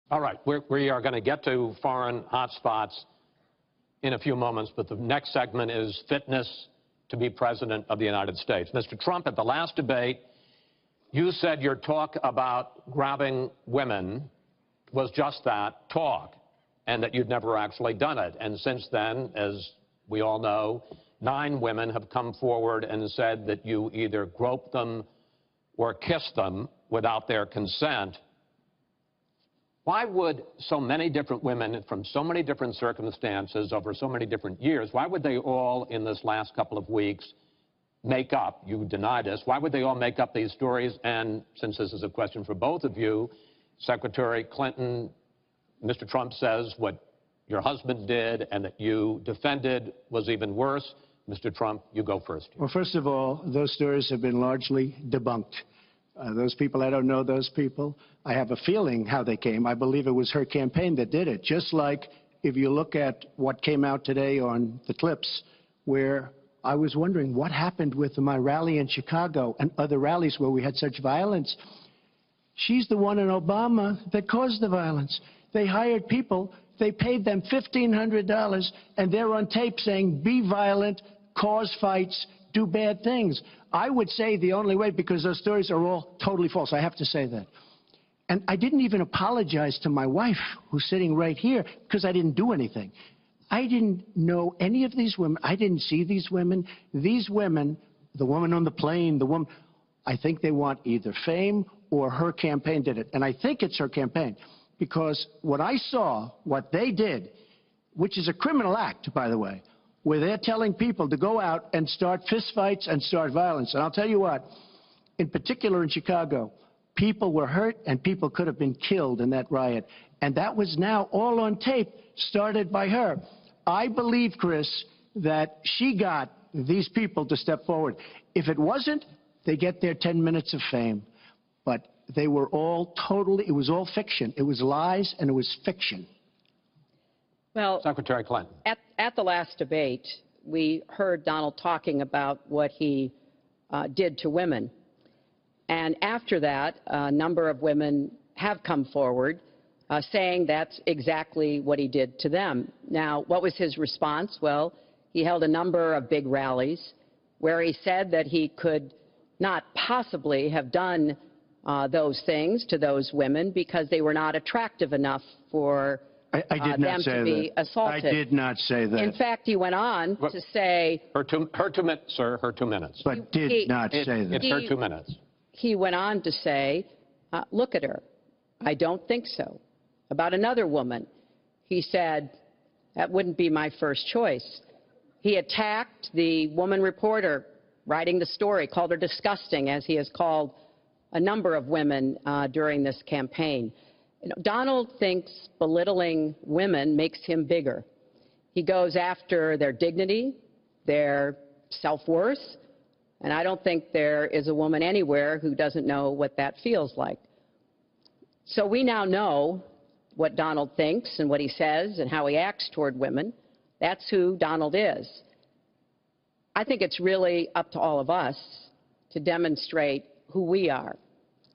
All right, we are going to get to foreign hotspots in a few moments, but the next segment is fitness to be president of the United States. Mr. Trump, at the last debate, you said your talk about grabbing women was just that, talk, and that you'd never actually done it. And since then, as we all know, 9 women have come forward and said that you either groped them or kissed them without their consent. Why would so many different women from so many different circumstances over so many different years, why would they all in this last couple of weeks make up, you deny this, why would they all make up these stories? And since this is a question for both of you, Secretary Clinton, Mr. Trump says what your husband did and that you defended was even worse. Mr. Trump, you go first. Well, first of all, those stories have been largely debunked. Those people, I don't know those people. I have a feeling how they came. I believe it was her campaign that did it. Just like if you look at what came out today on the clips, where I was wondering what happened with my rally in Chicago and other rallies where we had such violence. She's the one in Obama that caused the violence. They hired people, they paid them $1,500, and they're on tape saying, be violent, cause fights, do bad things. I would say the only way, because those stories are all totally false, I have to say that. And I didn't even apologize to my wife, who's sitting right here, because I didn't do anything. I didn't know any of these women. I didn't see these women. These women, the woman on the plane, the woman, I think they want either fame or her campaign did it. And I think it's her campaign, because when I saw what they did, which is a criminal act, by the way, where they're telling people to go out and start fistfights and start violence. And I'll tell you what, in particular in Chicago, people were hurt and people could have been killed in that riot. And that was now all on tape, started by her. I believe, Chris, that she got these people to step forward. If it wasn't, they get their 10 minutes of fame. But they were all totally, it was all fiction. It was lies and it was fiction. Well, Secretary Clinton. At the last debate, we heard Donald talking about what he did to women. And after that, a number of women have come forward saying that's exactly what he did to them. Now, what was his response? Well, he held a number of big rallies where he said that he could not possibly have done those things to those women because they were not attractive enough for them to be assaulted. I did not say that. In fact, he went on to say... Her 2 minutes, sir, her 2 minutes. But did not say that. It's her 2 minutes. He went on to say, look at her. I don't think so. About another woman, he said, that wouldn't be my first choice. He attacked the woman reporter writing the story, called her disgusting, as he has called a number of women during this campaign. You know, Donald thinks belittling women makes him bigger. He goes after their dignity, their self-worth, and I don't think there is a woman anywhere who doesn't know what that feels like. So we now know what Donald thinks and what he says and how he acts toward women. That's who Donald is. I think it's really up to all of us to demonstrate who we are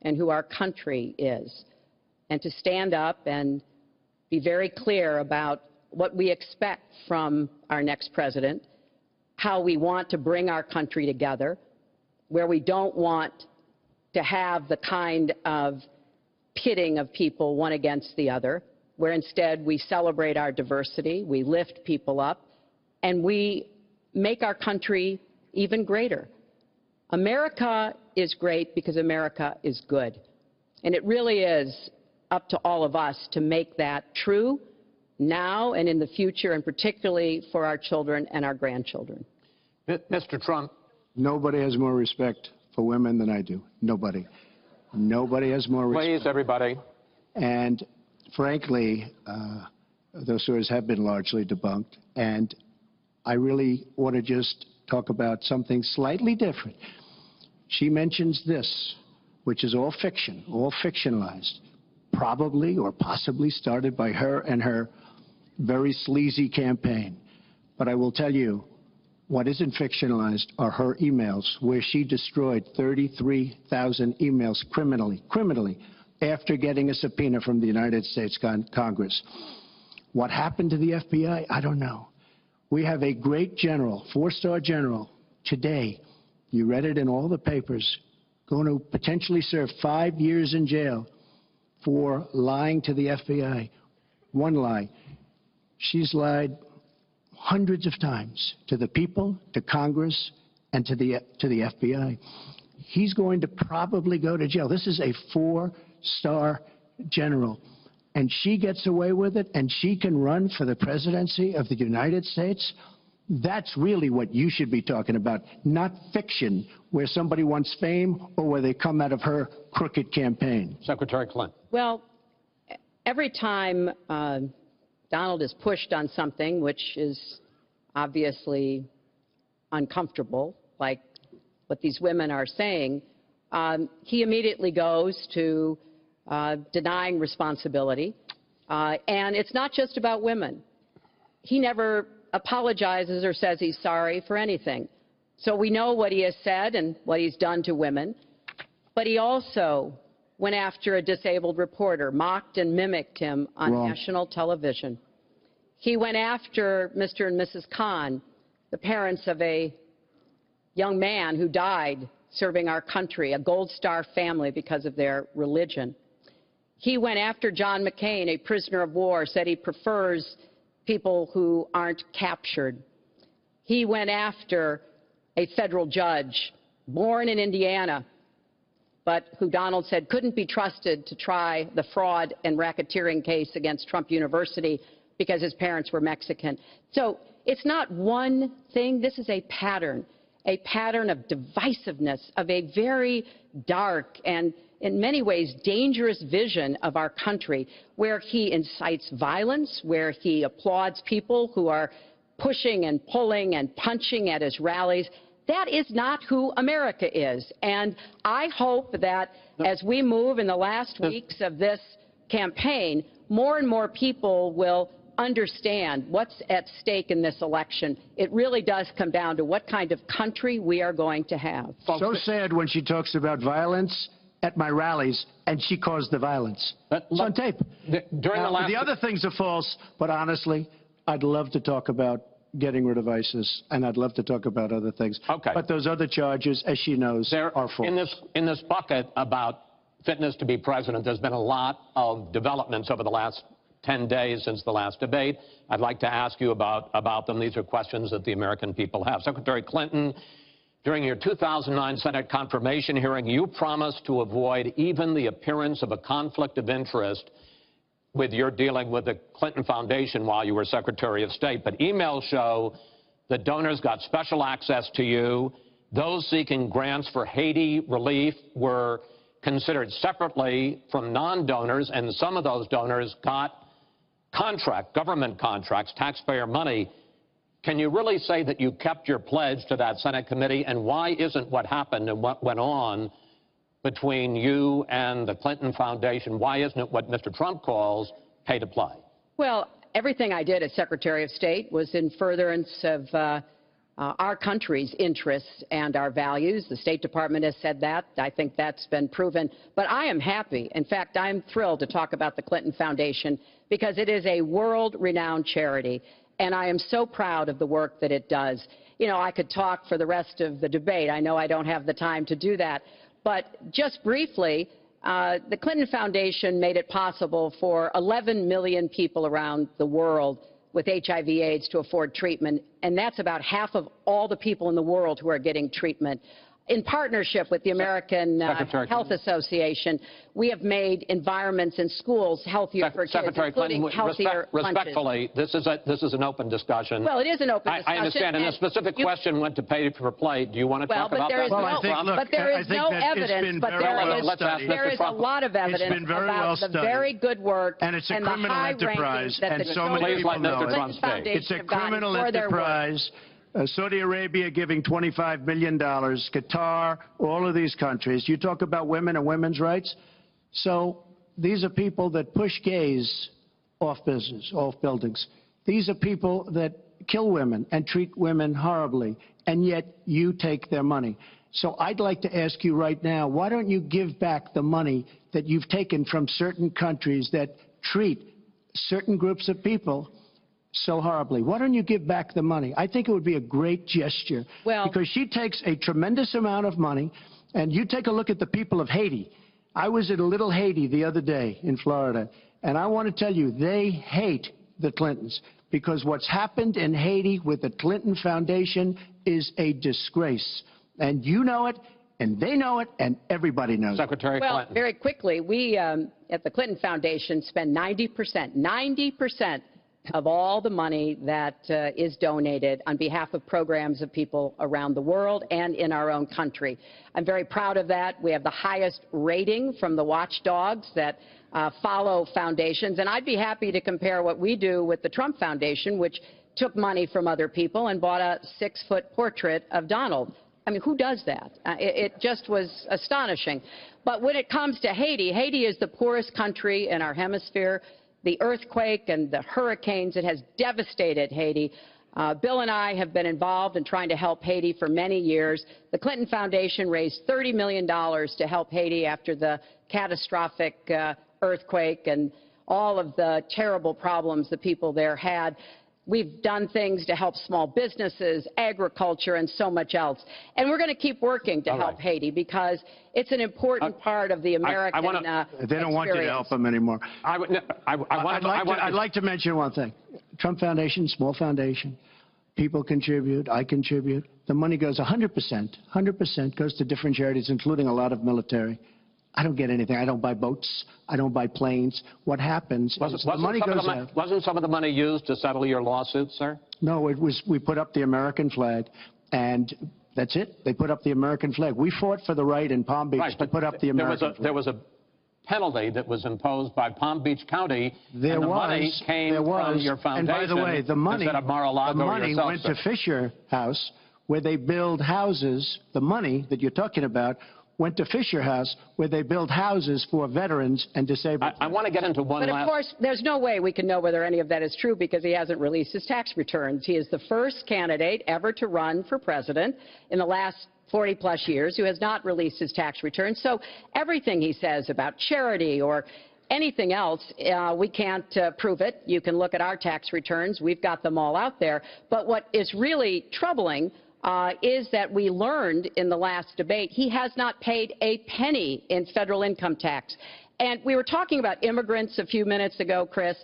and who our country is, and to stand up and be very clear about what we expect from our next president, how we want to bring our country together, where we don't want to have the kind of pitting of people one against the other, where instead we celebrate our diversity, we lift people up, and we make our country even greater. America is great because America is good. And it really is up to all of us to make that true now and in the future, and particularly for our children and our grandchildren. Mr. Trump. Nobody has more respect for women than I do. Nobody. Nobody has more respect. Please, everybody. And frankly, those stories have been largely debunked. And I really want to just talk about something slightly different. She mentions this, which is all fiction, all fictionalized, probably or possibly started by her and her very sleazy campaign. But I will tell you, what isn't fictionalized are her emails, where she destroyed 33,000 emails criminally, after getting a subpoena from the United States Congress. What happened to the FBI? I don't know. We have a great general, four-star general, today, you read it in all the papers, going to potentially serve 5 years in jail for lying to the FBI. One lie. She's lied hundreds of times to the people, to Congress, and to the FBI. He's going to probably go to jail. This is a four-star general. And she gets away with it, and she can run for the presidency of the United States. That's really what you should be talking about, not fiction where somebody wants fame or where they come out of her crooked campaign. Secretary Clinton. Well, every time Donald is pushed on something which is obviously uncomfortable, like what these women are saying, he immediately goes to denying responsibility. And it's not just about women. He never apologizes or says he's sorry for anything. So we know what he has said and what he's done to women. But he also went after a disabled reporter, mocked and mimicked him on national television. He went after Mr. and Mrs. Khan, the parents of a young man who died serving our country, a Gold Star family because of their religion. He went after John McCain, a prisoner of war, said he prefers people who aren't captured. He went after a federal judge, born in Indiana, but who Donald said couldn't be trusted to try the fraud and racketeering case against Trump University because his parents were Mexican. So it's not one thing. This is a pattern of divisiveness, of a very dark and in many ways dangerous vision of our country, where he incites violence, where he applauds people who are pushing and pulling and punching at his rallies. That is not who America is. And I hope that as we move in the last weeks of this campaign, more and more people will understand what's at stake in this election. It really does come down to what kind of country we are going to have. So sad when she talks about violence at my rallies, and she caused the violence. It's on tape. The other things are false, but honestly, I'd love to talk about getting rid of ISIS, and I'd love to talk about other things. Okay. But those other charges, as she knows, are false. In this bucket about fitness to be president, there's been a lot of developments over the last 10 days since the last debate. I'd like to ask you about them. These are questions that the American people have. Secretary Clinton, during your 2009 Senate confirmation hearing, you promised to avoid even the appearance of a conflict of interest with your dealing with the Clinton Foundation while you were Secretary of State. But emails show that donors got special access to you. Those seeking grants for Haiti relief were considered separately from non-donors, and some of those donors got government contracts, taxpayer money. Can you really say that you kept your pledge to that Senate committee? And why isn't what happened and what went on between you and the Clinton Foundation, why isn't it what Mr. Trump calls pay to play? Well, everything I did as Secretary of State was in furtherance of our country's interests and our values. The State Department has said that. I think that's been proven. But I am happy. In fact, I'm thrilled to talk about the Clinton Foundation because it is a world-renowned charity. And I am so proud of the work that it does. You know, I could talk for the rest of the debate. I know I don't have the time to do that. But just briefly, the Clinton Foundation made it possible for 11 million people around the world with HIV/AIDS to afford treatment, and that's about half of all the people in the world who are getting treatment. In partnership with the American Health Association, we have made environments in schools healthier for kids, including healthier lunches. Respectfully, this is an open discussion. Well, it is an open discussion. I understand, and the specific question went to pay for play. Do you want to talk about that? But there is no evidence, but there is a lot of evidence about the very good work and it's a criminal enterprise, and so many people know it. It's a criminal enterprise. Saudi Arabia giving $25 million, Qatar, all of these countries. You talk about women and women's rights. So these are people that push gays off buildings. These are people that kill women and treat women horribly, and yet you take their money. So I'd like to ask you right now, why don't you give back the money that you've taken from certain countries that treat certain groups of people so horribly? Why don't you give back the money? I think it would be a great gesture. Well, because she takes a tremendous amount of money, and you take a look at the people of Haiti. I was at a little Haiti the other day in Florida, and I want to tell you, they hate the Clintons, because what's happened in Haiti with the Clinton Foundation is a disgrace. And you know it, and they know it, and everybody knows it. Secretary well, Clinton. very quickly, we at the Clinton Foundation spend 90% of all the money that is donated on behalf of programs of people around the world and in our own country. I'm very proud of that. We have the highest rating from the watchdogs that follow foundations, and I'd be happy to compare what we do with the Trump Foundation, which took money from other people and bought a 6-foot portrait of Donald. I mean, who does that? It just was astonishing. But when it comes to Haiti, Haiti is the poorest country in our hemisphere. The earthquake and the hurricanes, it has devastated Haiti. Bill and I have been involved in trying to help Haiti for many years. The Clinton Foundation raised $30 million to help Haiti after the catastrophic earthquake and all of the terrible problems the people there had. We've done things to help small businesses, agriculture, and so much else. And we're going to keep working to help Haiti because it's an important part of the American They don't want you to help them anymore. I'd like to mention one thing. Trump Foundation, small foundation. People contribute. I contribute. The money goes 100% goes to different charities, including a lot of military. I don't get anything. I don't buy boats. I don't buy planes. What happens is the money goes out. Wasn't some of the money used to settle your lawsuit, sir? No, it was. We put up the American flag, and that's it. They put up the American flag. We fought for the right in Palm Beach to put up the American flag. There was a penalty that was imposed by Palm Beach County, and the money came from your foundation. And by the way, the money, instead of Mar-a-Lago the money yourself, went sir. to Fisher House, where they build houses. The money that you're talking about went to Fisher House, where they build houses for veterans and disabled. I want to get into one last... But of course, there's no way we can know whether any of that is true because he hasn't released his tax returns. He is the first candidate ever to run for president in the last 40-plus years who has not released his tax returns. So everything he says about charity or anything else, we can't prove it. You can look at our tax returns. We've got them all out there. But what is really troubling is that we learned in the last debate he has not paid a penny in federal income tax. And we were talking about immigrants a few minutes ago, Chris.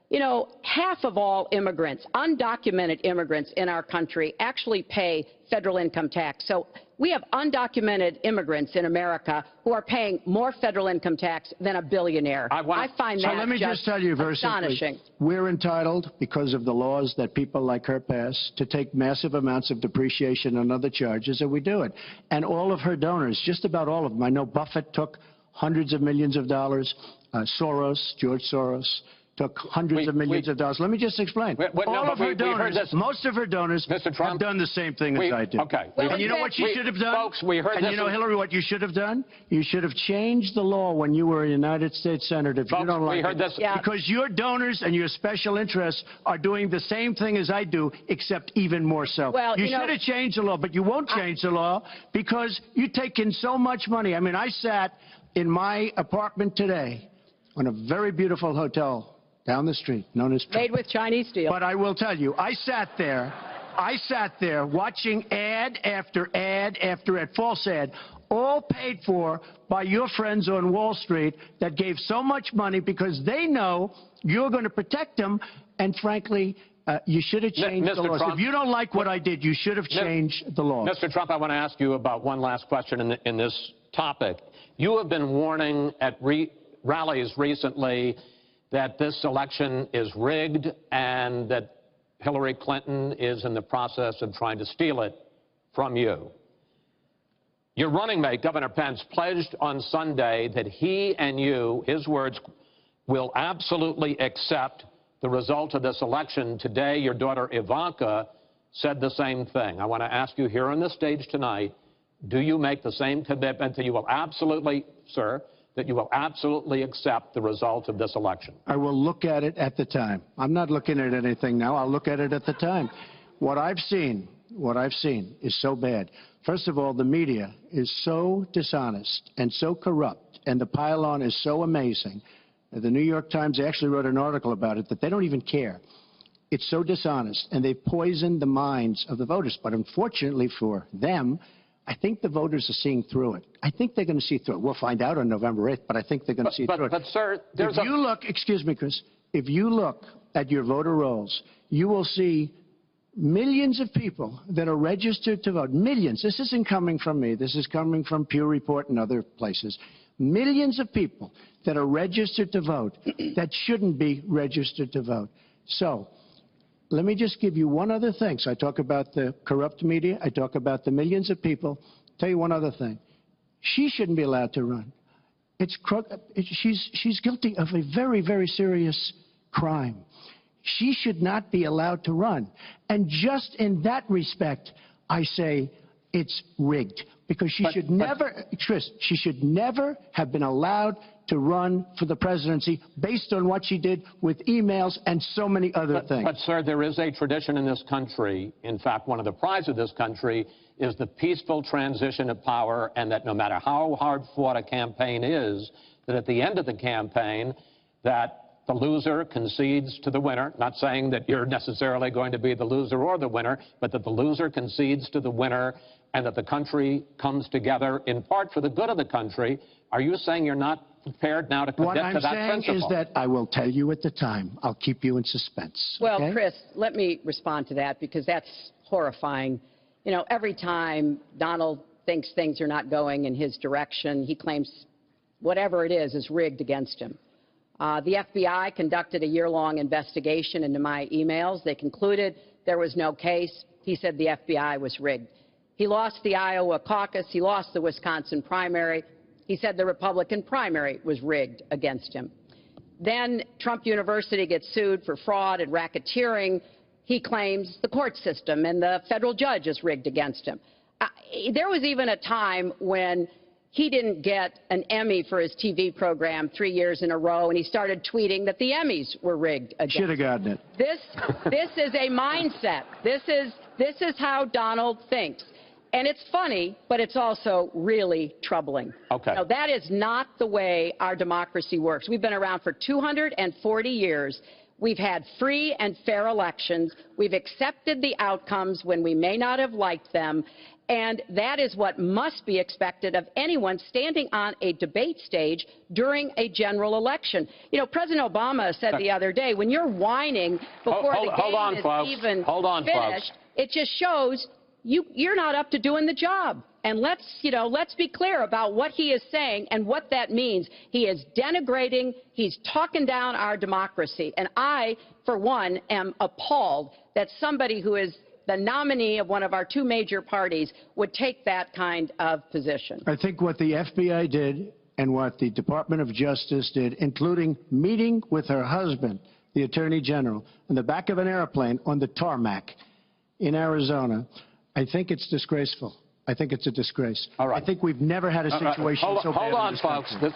You know, half of all immigrants, undocumented immigrants in our country, actually pay federal income tax. So we have undocumented immigrants in America who are paying more federal income tax than a billionaire. I find that let me just tell you very astonishing. Simply, we're entitled, because of the laws that people like her pass, to take massive amounts of depreciation and other charges, and we do it. And all of her donors, just about all of them, I know Buffett took hundreds of millions of dollars, George Soros, took hundreds of millions of dollars. Let me just explain. All of her donors, most of her donors have done the same thing as I did. Okay. And you know what you should have done? Folks, we heard and this. you know, Hillary, what you should have done? You should have changed the law when you were a United States Senator. If you don't like it. Yeah. Because your donors and your special interests are doing the same thing as I do, except even more so. Well, you should have changed the law, but you won't change the law because you take in so much money. I mean, I sat in my apartment today on a very beautiful hotel down the street, known as Made with Chinese steel. But I will tell you, I sat there watching ad after ad after ad, false ad, all paid for by your friends on Wall Street that gave so much money because they know you're going to protect them, and frankly, you should have changed the laws. If you don't like what I did, you should have changed the laws. Mr. Trump, I want to ask you about one last question in this topic. You have been warning at rallies recently that this election is rigged and that Hillary Clinton is in the process of trying to steal it from you. Your running mate, Governor Pence, pledged on Sunday that he and you, his words, will absolutely accept the result of this election. Today, your daughter Ivanka said the same thing. I want to ask you here on the stage tonight, do you make the same commitment that you will absolutely, sir, that you will absolutely accept the result of this election? I will look at it at the time. I'm not looking at anything now. I'll look at it at the time. What I've seen is so bad. First of all, the media is so dishonest and so corrupt, and the pile-on is so amazing. The New York Times actually wrote an article about it that they don't even care. It's so dishonest, and they've poisoned the minds of the voters. But unfortunately for them, I think the voters are seeing through it. I think they're going to see through it. We'll find out on November 8th, but I think they're going to see through it. But, sir, there's if you look, excuse me, Chris, if you look at your voter rolls, you will see millions of people that are registered to vote. Millions. This isn't coming from me. This is coming from Pew Report and other places. Millions of people that are registered to vote that shouldn't be registered to vote. So let me just give you one other thing. So I talk about the corrupt media. I talk about the millions of people. Tell you one other thing. She shouldn't be allowed to run. She's guilty of a very, very serious crime. She should not be allowed to run. And just in that respect, I say it's rigged. Because she should never, Chris, she should never have been allowed to run for the presidency based on what she did with emails and so many other things. But, sir, there is a tradition in this country. In fact, one of the prides of this country is the peaceful transition of power, and that no matter how hard-fought a campaign is, that at the end of the campaign, that the loser concedes to the winner. Not saying that you're necessarily going to be the loser or the winner, but that the loser concedes to the winner and that the country comes together in part for the good of the country. Are you saying you're not prepared now to commit to that principle? What I'm saying is that I will tell you at the time. I'll keep you in suspense. Well, okay? Chris, let me respond to that because that's horrifying. You know, every time Donald thinks things are not going in his direction, he claims whatever it is rigged against him. The FBI conducted a year-long investigation into my emails. They concluded there was no case. He said the FBI was rigged. He lost the Iowa caucus. He lost the Wisconsin primary. He said the Republican primary was rigged against him. Then Trump University gets sued for fraud and racketeering. He claims the court system and the federal judge is rigged against him. There was even a time when he didn't get an Emmy for his TV program 3 years in a row, and he started tweeting that the Emmys were rigged against him. Should have gotten it. This is a mindset. This is how Donald thinks. And it's funny, but it's also really troubling. Okay. Now, that is not the way our democracy works. We've been around for 240 years. We've had free and fair elections. We've accepted the outcomes when we may not have liked them. And that is what must be expected of anyone standing on a debate stage during a general election. You know, President Obama said the other day, when you're whining before the game is even finished, it just shows you're not up to doing the job. And let's be clear about what he is saying and what that means. He is denigrating, he's talking down our democracy. And I, for one, am appalled that somebody who is the nominee of one of our two major parties would take that kind of position. I think what the FBI did and what the Department of Justice did, including meeting with her husband, the Attorney General, in the back of an airplane on the tarmac in Arizona, I think it's disgraceful. I think it's a disgrace. All right. I think we've never had a situation so bad in this country. Hold on, folks.